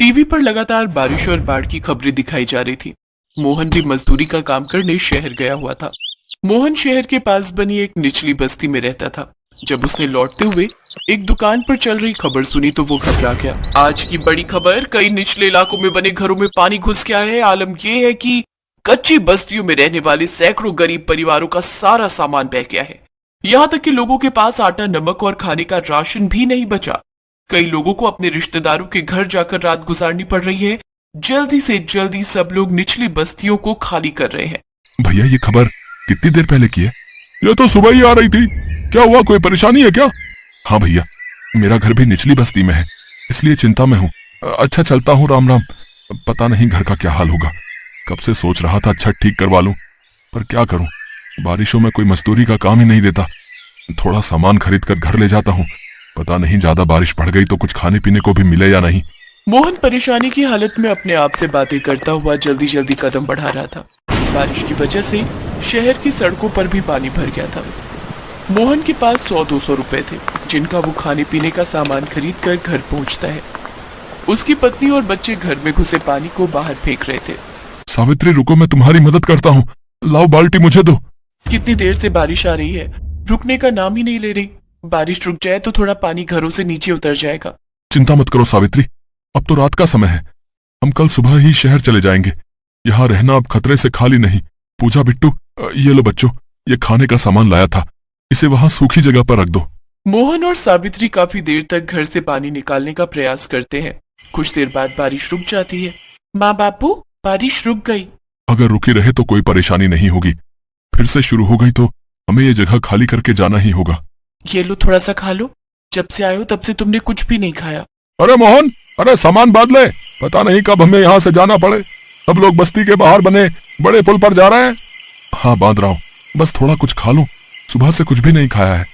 TV पर लगातार बारिश और बाढ़ की खबरें दिखाई जा रही थी। मोहन भी मजदूरी का काम करने शहर गया हुआ था। मोहन शहर के पास बनी एक निचली बस्ती में रहता था। जब उसने लौटते हुए एक दुकान पर चल रही खबर सुनी तो वो घबरा गया। आज की बड़ी खबर, कई निचले इलाकों में बने घरों में पानी घुस गया है। आलम यह है कि कच्ची बस्तियों में रहने वाले सैकड़ों गरीब परिवारों का सारा सामान बह गया है। यहाँ तक कि लोगों के पास आटा, नमक और खाने का राशन भी नहीं बचा। कई लोगों को अपने रिश्तेदारों के घर जाकर रात गुजारनी पड़ रही है। जल्दी से जल्दी सब लोग निचली बस्तियों को खाली कर रहे हैं। भैया, ये खबर कितनी देर पहले की है? ये तो सुबह ही आ रही थी। क्या हुआ, कोई परेशानी है क्या? हाँ भैया, मेरा घर भी निचली बस्ती में है, इसलिए चिंता में हूँ। अच्छा, चलता हूँ, राम राम। पता नहीं घर का क्या हाल होगा। कब से सोच रहा था छत ठीक करवा लूं, पर क्या करूं, बारिशों में कोई मजदूरी का काम ही नहीं देता। थोड़ा सामान खरीद कर घर ले जाता हूँ। पता नहीं ज्यादा बारिश पड़ गई तो कुछ खाने पीने को भी मिले या नहीं। मोहन परेशानी की हालत में अपने आप से बातें करता हुआ जल्दी जल्दी कदम बढ़ा रहा था। बारिश की वजह से शहर की सड़कों पर भी पानी भर गया था। मोहन के पास 100-200 रुपए थे, जिनका वो खाने पीने का सामान खरीद कर घर पहुंचता है। उसकी पत्नी और बच्चे घर में घुसे पानी को बाहर फेंक रहे थे। सावित्री, रुको, मैं तुम्हारी मदद करता हूँ। लाओ, बाल्टी मुझे दो। कितनी देर से बारिश आ रही है, रुकने का नाम ही नहीं ले रही। बारिश रुक जाए तो थोड़ा पानी घरों से नीचे उतर जाएगा। चिंता मत करो सावित्री, अब तो रात का समय है। हम कल सुबह ही शहर चले जाएंगे। यहाँ रहना अब खतरे से खाली नहीं। पूजा, बिट्टू, ये लो बच्चों, ये खाने का सामान लाया था, इसे वहां सूखी जगह पर रख दो। मोहन और सावित्री काफी देर तक घर से पानी निकालने का प्रयास करते हैं। कुछ देर बाद बारिश रुक जाती है। माँ बापू, बारिश रुक गई। अगर रुकी रहे तो कोई परेशानी नहीं होगी, फिर से शुरू हो गई तो हमें ये जगह खाली करके जाना ही होगा। ये लो, थोड़ा सा खा लो। जब से आए हो तब से तुमने कुछ भी नहीं खाया। अरे मोहन, अरे सामान बांध ले, पता नहीं कब हमें यहाँ से जाना पड़े। सब लोग बस्ती के बाहर बने बड़े पुल पर जा रहे हैं। हाँ, बांध रहा हूँ, बस थोड़ा कुछ खा लूं। सुबह से कुछ भी नहीं खाया है।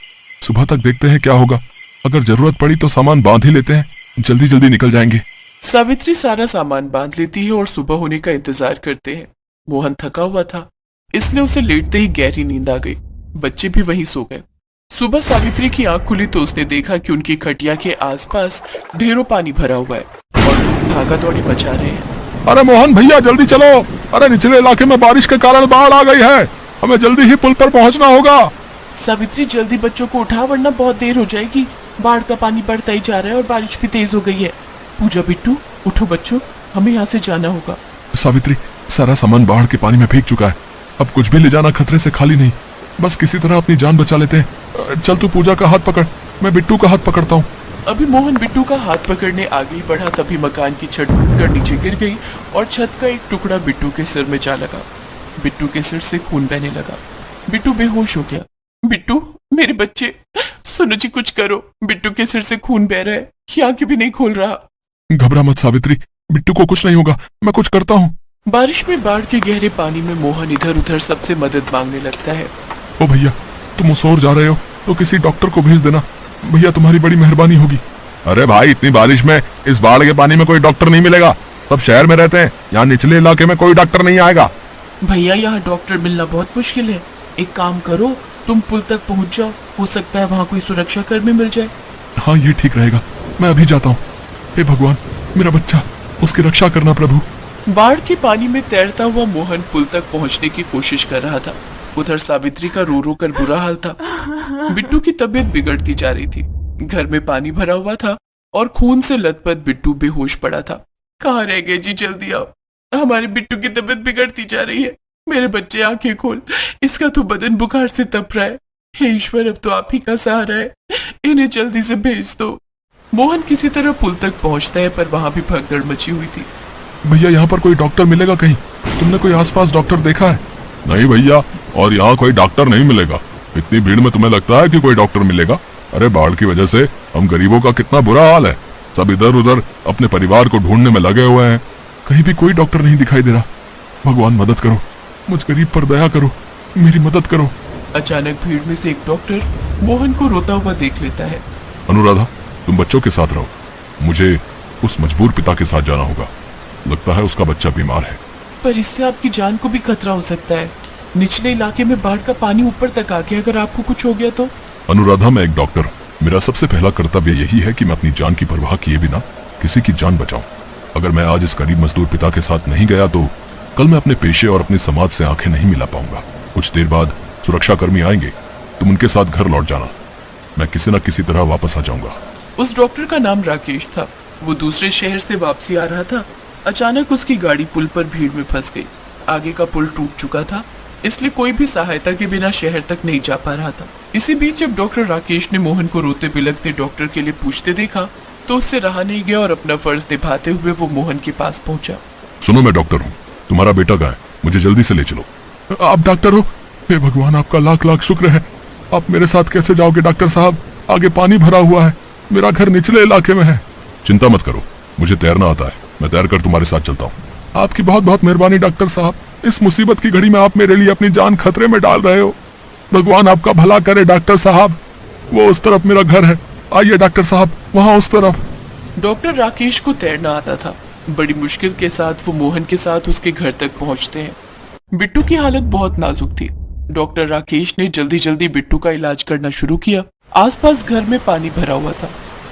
सुबह तक देखते हैं क्या होगा। अगर जरूरत पड़ी तो सामान बांध ही लेते हैं, जल्दी जल्दी निकल जाएंगे। सावित्री सारा सामान बांध लेती है और सुबह होने का इंतजार करते हैं। मोहन थका हुआ था, इसलिए उसे लेटते ही गहरी नींद आ गई। बच्चे भी वहीं सो गए। सुबह सावित्री की आंख खुली तो उसने देखा कि उनकी खटिया के आसपास ढेरों पानी भरा हुआ है और लोग भागा दौड़ी मचा रहे हैं। अरे मोहन भैया, जल्दी चलो। अरे निचले इलाके में बारिश के कारण बाढ़ आ गई है, हमें जल्दी ही पुल पर पहुंचना होगा। सावित्री, जल्दी बच्चों को उठा, वरना बहुत देर हो जाएगी। बाढ़ का पानी बढ़ता ही जा रहा है और बारिश भी तेज हो गई है। पूजा, बिट्टू, उठो बच्चों, हमें यहाँ से जाना होगा। सावित्री, सारा सामान बाढ़ के पानी में भीग चुका है। अब कुछ भी ले जाना खतरे से खाली नहीं। बस किसी तरह अपनी जान बचा लेते हैं। चल, तू पूजा का हाथ पकड़, मैं बिट्टू का हाथ पकड़ता हूँ। अभी मोहन बिट्टू का हाथ पकड़ने आगे ही बढ़ा, तभी मकान की छत टूटकर नीचे गिर गई और छत का एक टुकड़ा बिट्टू के सिर में जा लगा। बिट्टू के सिर से खून बहने लगा। बिट्टू बेहोश हो गया। बिट्टू, मेरे बच्चे, सुनो जी, कुछ करो। बिट्टू के सिर से खून बह रहा है, ये आंखें भी नहीं खोल रहा। घबरा मत सावित्री, बिट्टू को कुछ नहीं होगा, मैं कुछ करता हूँ। बारिश में बाढ़ के गहरे पानी में मोहन इधर उधर सबसे मदद मांगने लगता है। ओ भैया, तुम उस ओर जा रहे हो तो किसी डॉक्टर को भेज देना। भैया, तुम्हारी बड़ी मेहरबानी होगी। अरे भाई, इतनी बारिश में इस बाढ़ के पानी में कोई डॉक्टर नहीं मिलेगा। सब शहर में रहते हैं, यहाँ निचले इलाके में कोई डॉक्टर नहीं आएगा। भैया, यहाँ डॉक्टर मिलना बहुत मुश्किल है। एक काम करो, तुम पुल तक पहुँच जाओ, हो सकता है वहाँ कोई सुरक्षा कर्मी मिल जाए। हाँ, ये ठीक रहेगा, मैं अभी जाता हूँ। हे भगवान, मेरा बच्चा, उसकी रक्षा करना प्रभु। बाढ़ के पानी में तैरता हुआ मोहन पुल तक पहुंचने की कोशिश कर रहा था। उधर सावित्री का रो रो कर बुरा हाल था। बिट्टू की तबीयत बिगड़ती जा रही थी। घर में पानी भरा हुआ था और खून से लथपथ बिट्टू बेहोश पड़ा था। कहाँ रह गए जी, जल्दी आओ, हमारे बिट्टू की तबीयत बिगड़ती जा रही है। मेरे बच्चे, आंखें खोल, इसका तो बदन बुखार से तप रहा है। हे ईश्वर, अब तो आप ही का सहारा है, इन्हें जल्दी से भेज दो। मोहन किसी तरह पुल तक पहुंचता है, पर वहां भी भगदड़ मची हुई थी। भैया, यहाँ पर कोई डॉक्टर मिलेगा कहीं? तुमने कोई आसपास डॉक्टर देखा है? नहीं भैया, और यहाँ कोई डॉक्टर नहीं मिलेगा। इतनी भीड़ में तुम्हें लगता है कि कोई डॉक्टर मिलेगा? अरे बाढ़ की वजह से हम गरीबों का कितना बुरा हाल है। सब इधर उधर अपने परिवार को ढूंढने में लगे हुए हैं। कहीं भी कोई डॉक्टर नहीं दिखाई दे रहा। भगवान, मदद करो, मुझ गरीब पर दया करो, मेरी मदद करो। अचानक भीड़ में से एक डॉक्टर मोहन को रोता हुआ देख लेता है। अनुराधा, तुम बच्चों के साथ रहो, मुझे उस मजबूर पिता के साथ जाना होगा। लगता है उसका बच्चा बीमार है। पर इससे आपकी जान को भी खतरा हो सकता है। निचले इलाके में बाढ़ का पानी ऊपर तक आ गया, अगर आपको कुछ हो गया तो? अनुराधा, मैं एक डॉक्टर, मेरा सबसे पहला कर्तव्य यही है कि मैं अपनी जान की परवाह किए बिना किसी की जान बचाऊं। अगर मैं आज इस गरीब मजदूर पिता के साथ नहीं गया तो कल मैं अपने पेशे और अपनी समाज से आंखें नहीं मिला पाऊंगा। कुछ देर बाद सुरक्षा कर्मी आएंगे, तुम उनके साथ घर लौट जाना, मैं किसी न किसी तरह वापस आ जाऊंगा। उस डॉक्टर का नाम राकेश था। वो दूसरे शहर से वापसी आ रहा था। अचानक उसकी गाड़ी पुल पर भीड़ में फंस गई। आगे का पुल टूट चुका था, इसलिए कोई भी सहायता के बिना शहर तक नहीं जा पा रहा था। इसी बीच जब डॉक्टर राकेश ने मोहन को रोते बिलखते डॉक्टर के लिए पूछते देखा तो उससे रहा नहीं गया और अपना फर्ज निभाते हुए वो मोहन के पास पहुंचा। सुनो, मैं डॉक्टर हूँ, तुम्हारा बेटा कहाँ है? मुझे जल्दी से ले चलो। आप डॉक्टर हो? हे भगवान, आपका लाख लाख शुक्र है। आप मेरे साथ कैसे जाओगे डॉक्टर साहब? आगे पानी भरा हुआ है, मेरा घर निचले इलाके में है। चिंता मत करो, मुझे तैरना आता है, मैं तैर कर तुम्हारे साथ चलता हूँ। आपकी बहुत बहुत मेहरबानी डॉक्टर साहब। इस मुसीबत की घड़ी में आप मेरे लिए अपनी जान खतरे में डाल रहे हो। भगवान आपका भला करे डॉक्टर साहब। वो उस तरफ मेरा घर है, आइए डॉक्टर साहब, वहाँ उस तरफ। डॉक्टर राकेश को तैरना आता था। बड़ी मुश्किल के साथ वो मोहन के साथ उसके घर तक पहुंचते हैं। बिट्टू की हालत बहुत नाजुक थी। डॉक्टर राकेश ने जल्दी जल्दी बिट्टू का इलाज करना शुरू किया। आसपास घर में पानी भरा हुआ था,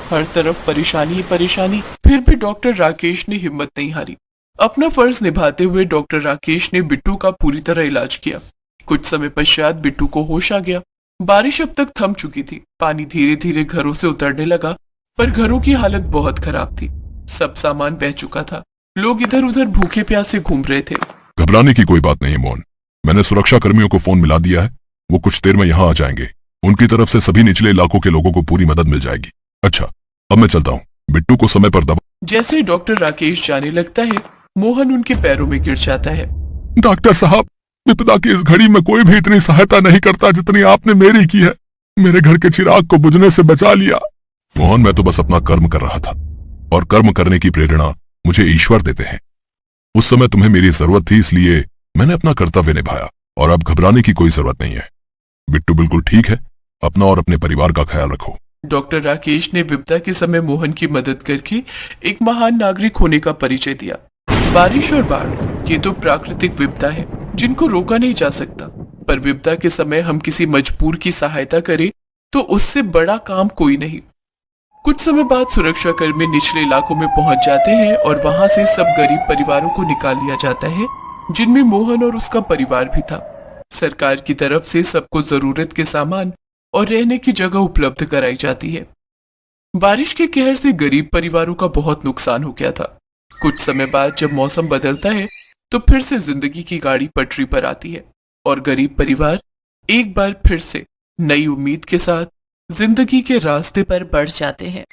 हर तरफ परेशानी ही परेशानी। फिर भी डॉक्टर राकेश ने हिम्मत नहीं हारी। अपना फर्ज निभाते हुए डॉक्टर राकेश ने बिट्टू का पूरी तरह इलाज किया। कुछ समय पश्चात बिट्टू को होश आ गया। बारिश अब तक थम चुकी थी। पानी धीरे धीरे घरों से उतरने लगा, पर घरों की हालत बहुत खराब थी। सब सामान बह चुका था। लोग इधर उधर भूखे प्यासे घूम रहे थे। घबराने की कोई बात नहीं है मोहन, मैंने सुरक्षा कर्मियों को फोन मिला दिया है, वो कुछ देर में यहाँ आ जाएंगे। उनकी तरफ से सभी निचले इलाकों के लोगों को पूरी मदद मिल जाएगी। अच्छा, अब मैं चलता हूँ, बिट्टू को समय पर दवा। जैसे ही डॉक्टर राकेश जाने लगता है, मोहन उनके पैरों में गिर जाता है। डॉक्टर साहब, विपदा की इस घड़ी में कोई भी इतनी सहायता नहीं करता जितनी आपने मेरी की है। मेरे घर के चिराग को बुझने से बचा लिया। मोहन, मैं तो बस अपना कर्म कर रहा था, और कर्म करने की प्रेरणा मुझे ईश्वर देते हैं। उस समय तुम्हें मेरी जरूरत थी, इसलिए मैंने अपना कर्तव्य निभाया, और अब घबराने की कोई जरूरत नहीं है। बिट्टू बिल्कुल ठीक है, अपना और अपने परिवार का ख्याल रखो। डॉक्टर राकेश ने विपदा के समय मोहन की मदद करके एक महान नागरिक होने का परिचय दिया। बारिश और बाढ़ ये तो प्राकृतिक विपदा है जिनको रोका नहीं जा सकता, पर विपदा के समय हम किसी मजबूर की सहायता करें तो उससे बड़ा काम कोई नहीं। कुछ समय बाद सुरक्षा कर्मी निचले इलाकों में पहुंच जाते हैं और वहां से सब गरीब परिवारों को निकाल लिया जाता है, जिनमें मोहन और उसका परिवार भी था। सरकार की तरफ से सबको जरूरत के सामान और रहने की जगह उपलब्ध कराई जाती है। बारिश के कहर से गरीब परिवारों का बहुत नुकसान हो गया था। कुछ समय बाद जब मौसम बदलता है तो फिर से जिंदगी की गाड़ी पटरी पर आती है और गरीब परिवार एक बार फिर से नई उम्मीद के साथ जिंदगी के रास्ते पर बढ़ जाते हैं।